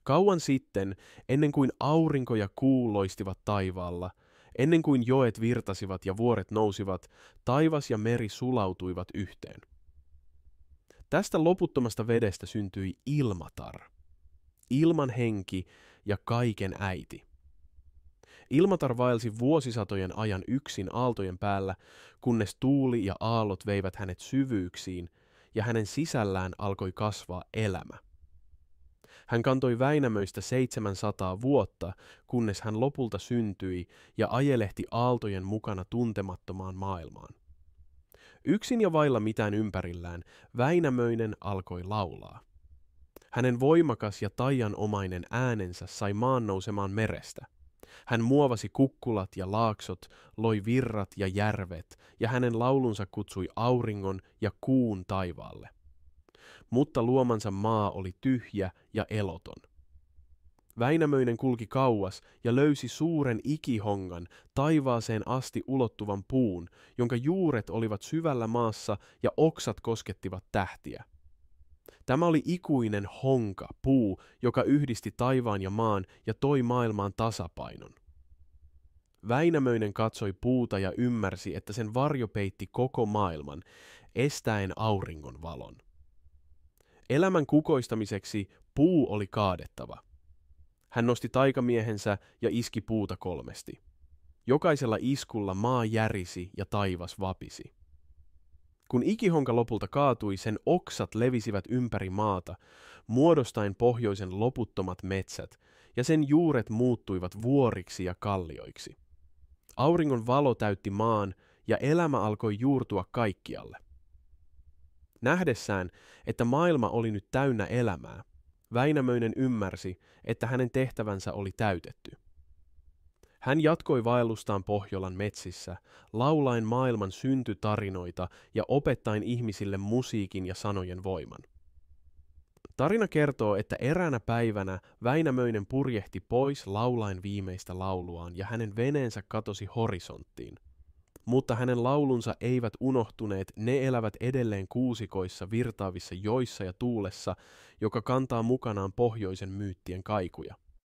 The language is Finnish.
Kauan sitten, ennen kuin aurinko ja kuu loistivat taivaalla, ennen kuin joet virtasivat ja vuoret nousivat, taivas ja meri sulautuivat yhteen. Tästä loputtomasta vedestä syntyi Ilmatar, ilman henki ja kaiken äiti. Ilmatar vaelsi vuosisatojen ajan yksin aaltojen päällä, kunnes tuuli ja aallot veivät hänet syvyyksiin, ja hänen sisällään alkoi kasvaa elämä. Hän kantoi Väinämöistä 700 vuotta, kunnes hän lopulta syntyi ja ajelehti aaltojen mukana tuntemattomaan maailmaan. Yksin ja vailla mitään ympärillään, Väinämöinen alkoi laulaa. Hänen voimakas ja taianomainen äänensä sai maan nousemaan merestä. Hän muovasi kukkulat ja laaksot, loi virrat ja järvet, ja hänen laulunsa kutsui auringon ja kuun taivaalle. Mutta luomansa maa oli tyhjä ja eloton. Väinämöinen kulki kauas ja löysi suuren ikihongan, taivaaseen asti ulottuvan puun, jonka juuret olivat syvällä maassa ja oksat koskettivat tähtiä. Tämä oli ikuinen honka, puu, joka yhdisti taivaan ja maan ja toi maailmaan tasapainon. Väinämöinen katsoi puuta ja ymmärsi, että sen varjo peitti koko maailman, estäen auringon valon. Elämän kukoistamiseksi puu oli kaadettava. Hän nosti taikamiehensä ja iski puuta 3. Jokaisella iskulla maa järisi ja taivas vapisi. Kun ikihonka lopulta kaatui, sen oksat levisivät ympäri maata, muodostaen pohjoisen loputtomat metsät, ja sen juuret muuttuivat vuoriksi ja kallioiksi. Auringon valo täytti maan, ja elämä alkoi juurtua kaikkialle. Nähdessään, että maailma oli nyt täynnä elämää, Väinämöinen ymmärsi, että hänen tehtävänsä oli täytetty. Hän jatkoi vaellustaan Pohjolan metsissä, laulaen maailman syntytarinoita ja opettaen ihmisille musiikin ja sanojen voiman. Tarina kertoo, että eräänä päivänä Väinämöinen purjehti pois laulaen viimeistä lauluaan ja hänen veneensä katosi horisonttiin. Mutta hänen laulunsa eivät unohtuneet, ne elävät edelleen kuusikoissa virtaavissa joissa ja tuulessa, joka kantaa mukanaan pohjoisen myyttien kaikuja.